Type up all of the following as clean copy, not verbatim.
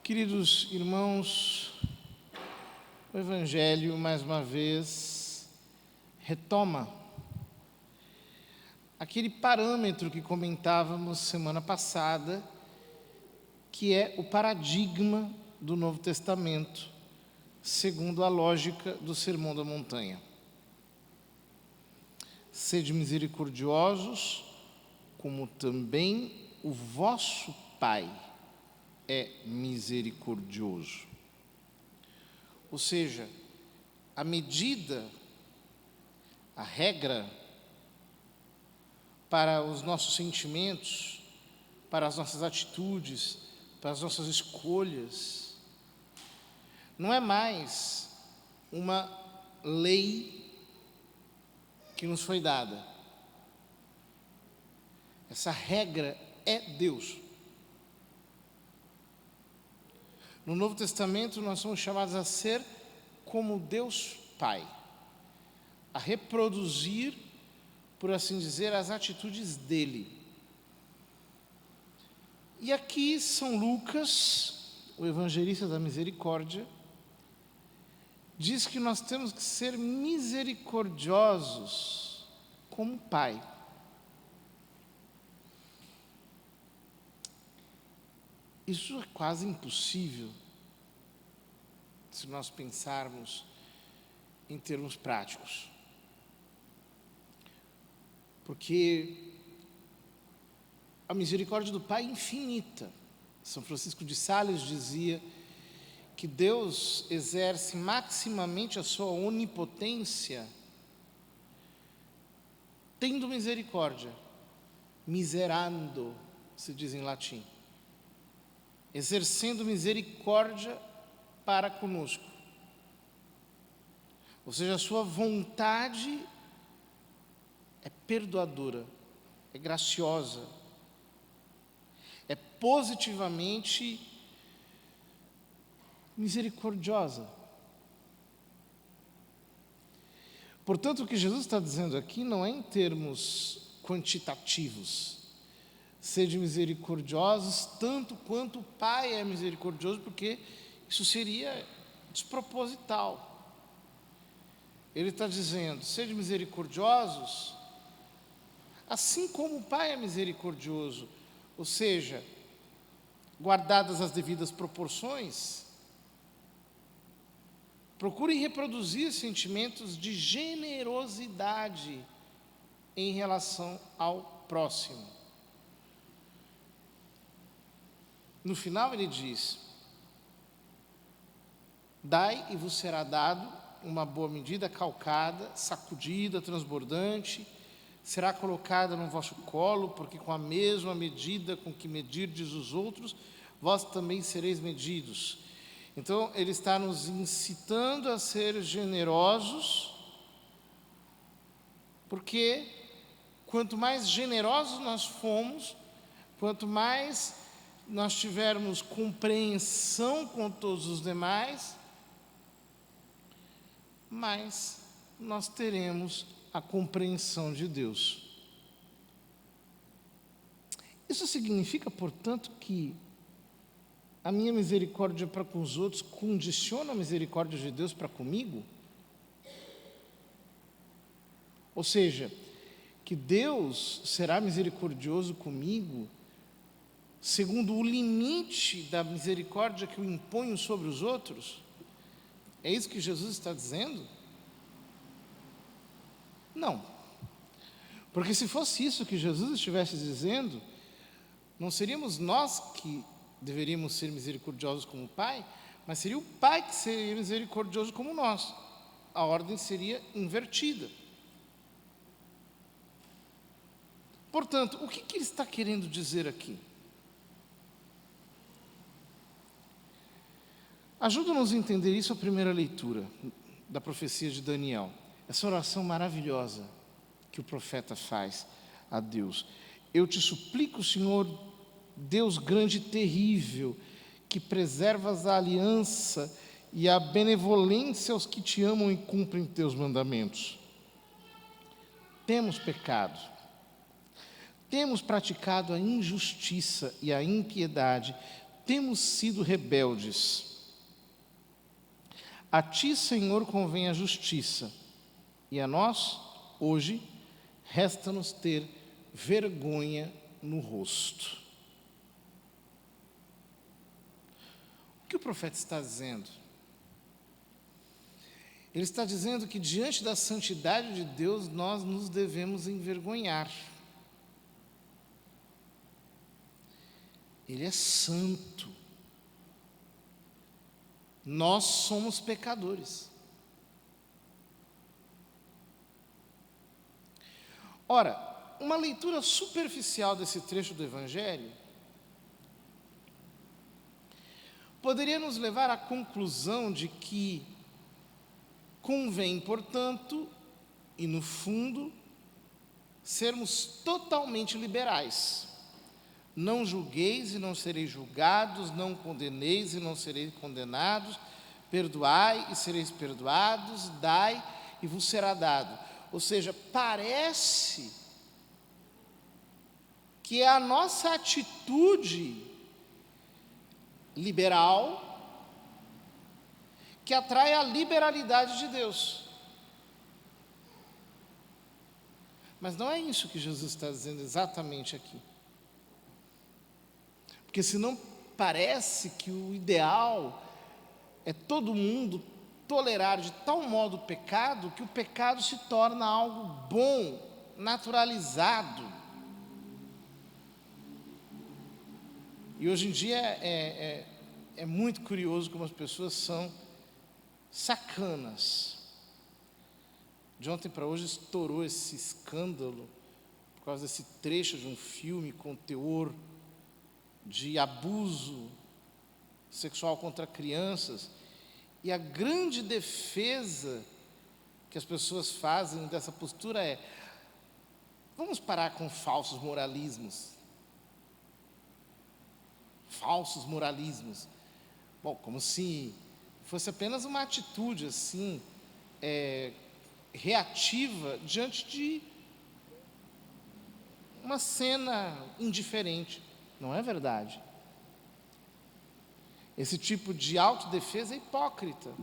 Queridos irmãos, o Evangelho, mais uma vez, retoma aquele parâmetro que comentávamos semana passada, que é o paradigma do Novo Testamento, segundo a lógica do Sermão da Montanha. Sede misericordiosos, como também o vosso Pai é misericordioso. Ou seja, a medida, a regra para os nossos sentimentos, para as nossas atitudes, para as nossas escolhas, não é mais uma lei que nos foi dada. Essa regra é Deus. No Novo Testamento, nós somos chamados a ser como Deus Pai, a reproduzir, por assim dizer, as atitudes dele. E aqui São Lucas, o evangelista da misericórdia, diz que nós temos que ser misericordiosos como Pai. Isso é quase impossível se nós pensarmos em termos práticos. Porque a misericórdia do Pai é infinita. São Francisco de Sales dizia que Deus exerce maximamente a sua onipotência tendo misericórdia, miserando, se diz em latim, exercendo misericórdia para conosco. Ou seja, a sua vontade é perdoadora, é graciosa, é positivamente misericordiosa. Portanto, o que Jesus está dizendo aqui não é em termos quantitativos. Sede misericordiosos, tanto quanto o Pai é misericordioso, porque isso seria desproposital. Ele está dizendo, sede misericordiosos, assim como o Pai é misericordioso, ou seja, guardadas as devidas proporções, procurem reproduzir sentimentos de generosidade em relação ao próximo. No final ele diz, dai e vos será dado uma boa medida, calcada, sacudida, transbordante, será colocada no vosso colo, porque com a mesma medida com que medirdes os outros, vós também sereis medidos. Então, ele está nos incitando a ser generosos, porque quanto mais generosos nós formos, quanto mais nós tivermos compreensão com todos os demais, mais nós teremos a compreensão de Deus. Isso significa, portanto, que a minha misericórdia para com os outros condiciona a misericórdia de Deus para comigo? Ou seja, que Deus será misericordioso comigo segundo o limite da misericórdia que eu imponho sobre os outros? É isso que Jesus está dizendo? Não. Porque se fosse isso que Jesus estivesse dizendo, não seríamos nós que deveríamos ser misericordiosos como o Pai, mas seria o Pai que seria misericordioso como nós. A ordem seria invertida. Portanto, o que ele está querendo dizer aqui? Ajuda-nos a entender isso a primeira leitura da profecia de Daniel. Essa oração maravilhosa que o profeta faz a Deus. Eu te suplico, Senhor, Deus grande e terrível, que preservas a aliança e a benevolência aos que te amam e cumprem teus mandamentos. Temos pecado, temos praticado a injustiça e a impiedade, temos sido rebeldes. A ti, Senhor, convém a justiça, e a nós, hoje, resta-nos ter vergonha no rosto. O que o profeta está dizendo? Ele está dizendo que diante da santidade de Deus nós nos devemos envergonhar. Ele é santo. Nós somos pecadores. Ora, uma leitura superficial desse trecho do Evangelho poderia nos levar à conclusão de que convém, portanto, e no fundo, sermos totalmente liberais. Não julgueis e não sereis julgados, não condeneis e não sereis condenados, perdoai e sereis perdoados, dai e vos será dado. Ou seja, parece que é a nossa atitude liberal que atrai a liberalidade de Deus. Mas não é isso que Jesus está dizendo exatamente aqui. Porque senão parece que o ideal é todo mundo tolerar de tal modo o pecado que o pecado se torna algo bom, naturalizado. E hoje em dia é muito curioso como as pessoas são sacanas. De ontem para hoje estourou esse escândalo por causa desse trecho de um filme com teor de abuso sexual contra crianças. E a grande defesa que as pessoas fazem dessa postura é: vamos parar com falsos moralismos. Falsos moralismos. Bom, como se fosse apenas uma atitude assim, reativa diante de uma cena indiferente. Não é verdade. Esse tipo de autodefesa é hipócrita.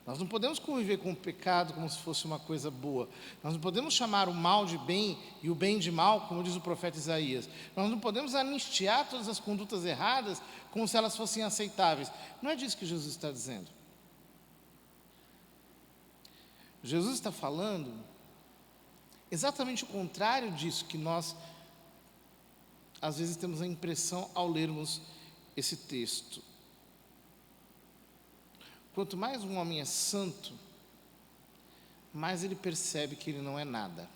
Nós não podemos conviver com o pecado como se fosse uma coisa boa. Nós não podemos chamar o mal de bem e o bem de mal, como diz o profeta Isaías. Nós não podemos anistiar todas as condutas erradas como se elas fossem aceitáveis. Não é disso que Jesus está dizendo. Jesus está falando exatamente o contrário disso que nós, às vezes, temos a impressão ao lermos esse texto. Quanto mais um homem é santo, mais ele percebe que ele não é nada.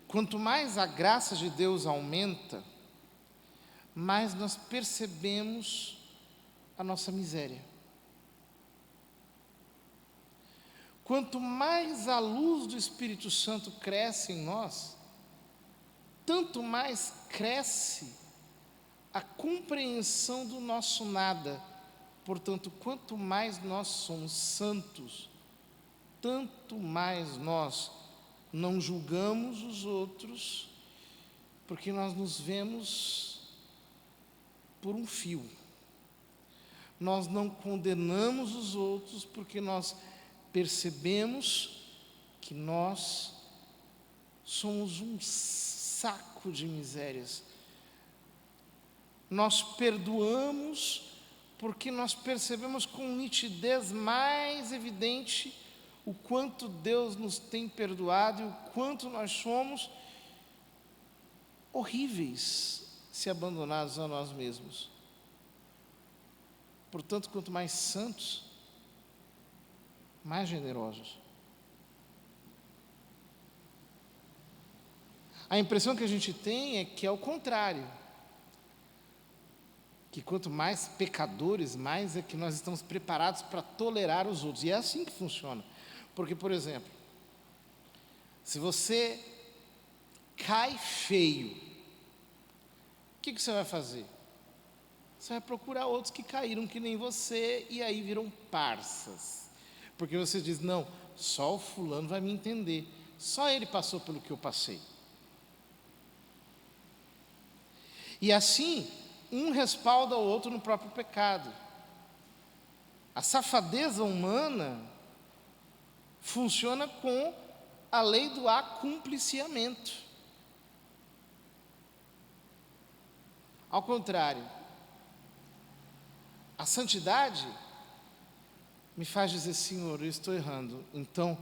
Quanto mais a graça de Deus aumenta, mais nós percebemos a nossa miséria. Quanto mais a luz do Espírito Santo cresce em nós, tanto mais cresce a compreensão do nosso nada. Portanto, quanto mais nós somos santos, tanto mais nós não julgamos os outros, porque nós nos vemos por um fio. Nós não condenamos os outros, porque nós percebemos que nós somos um saco de misérias. Nós perdoamos porque nós percebemos com nitidez mais evidente o quanto Deus nos tem perdoado e o quanto nós somos horríveis se abandonados a nós mesmos. Portanto, quanto mais santos, mais generosos. A impressão que a gente tem é que é o contrário. Que quanto mais pecadores, mais é que nós estamos preparados para tolerar os outros. E é assim que funciona. Porque, por exemplo, se você cai feio, o que você vai fazer? Você vai procurar outros que caíram que nem você e aí viram parças. Porque você diz: não, só o fulano vai me entender. Só ele passou pelo que eu passei. E assim, um respalda o outro no próprio pecado. A safadeza humana funciona com a lei do acumpliciamento. Ao contrário, a santidade me faz dizer: Senhor, eu estou errando, então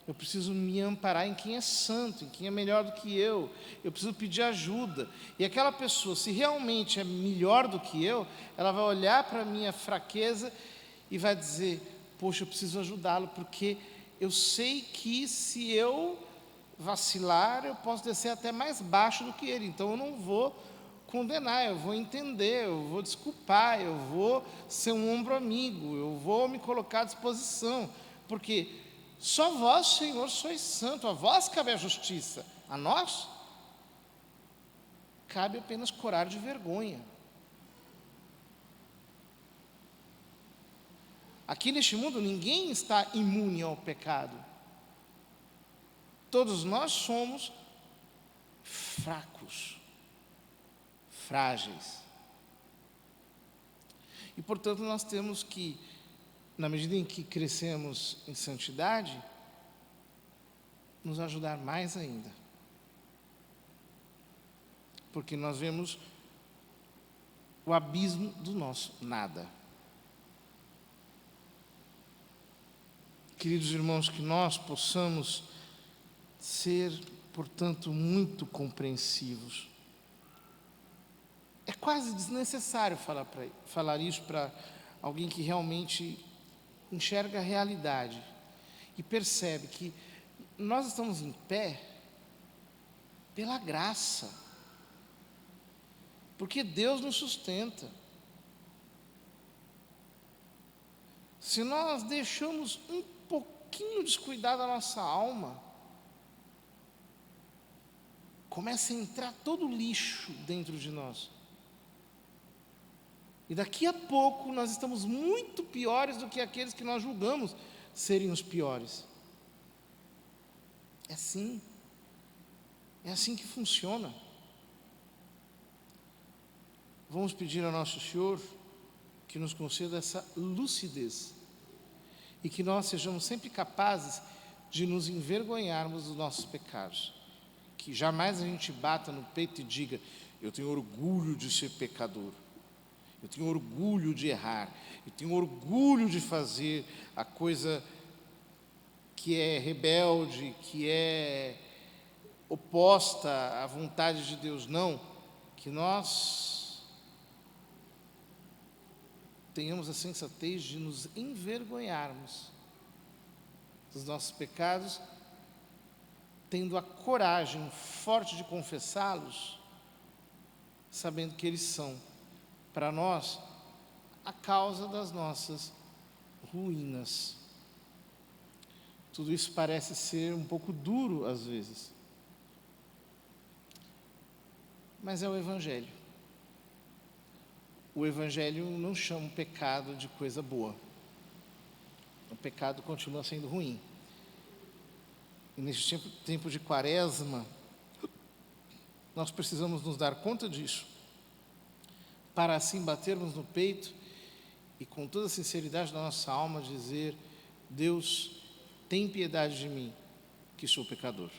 eu preciso me amparar em quem é santo, em quem é melhor do que eu preciso pedir ajuda. E aquela pessoa, se realmente é melhor do que eu, ela vai olhar para a minha fraqueza e vai dizer: poxa, eu preciso ajudá-lo, porque eu sei que se eu vacilar, eu posso descer até mais baixo do que ele, então eu não vou condenar, eu vou entender, eu vou desculpar, eu vou ser um ombro amigo, eu vou me colocar à disposição, porque só vós, Senhor, sois santo, a vós cabe a justiça, a nós cabe apenas corar de vergonha. Aqui neste mundo ninguém está imune ao pecado. Todos nós somos fracos, frágeis. E, portanto, nós temos que, na medida em que crescemos em santidade, nos ajudar mais ainda. Porque nós vemos o abismo do nosso nada. Queridos irmãos, que nós possamos ser, portanto, muito compreensivos. É quase desnecessário falar isso para alguém que realmente enxerga a realidade e percebe que nós estamos em pé pela graça, porque Deus nos sustenta. Se nós deixamos um pouquinho descuidada a nossa alma, começa a entrar todo o lixo dentro de nós. E daqui a pouco nós estamos muito piores do que aqueles que nós julgamos serem os piores. É assim que funciona. Vamos pedir ao nosso Senhor que nos conceda essa lucidez e que nós sejamos sempre capazes de nos envergonharmos dos nossos pecados. Que jamais a gente bata no peito e diga: eu tenho orgulho de ser pecador, eu tenho orgulho de errar, eu tenho orgulho de fazer a coisa que é rebelde, que é oposta à vontade de Deus. Não, que nós tenhamos a sensatez de nos envergonharmos dos nossos pecados, tendo a coragem forte de confessá-los, sabendo que eles são, para nós, a causa das nossas ruínas. Tudo isso parece ser um pouco duro às vezes, mas é o Evangelho. O Evangelho não chama o pecado de coisa boa. O pecado continua sendo ruim. E nesse tempo de Quaresma, nós precisamos nos dar conta disso, para assim batermos no peito e com toda a sinceridade da nossa alma dizer: Deus, tem piedade de mim, que sou pecador.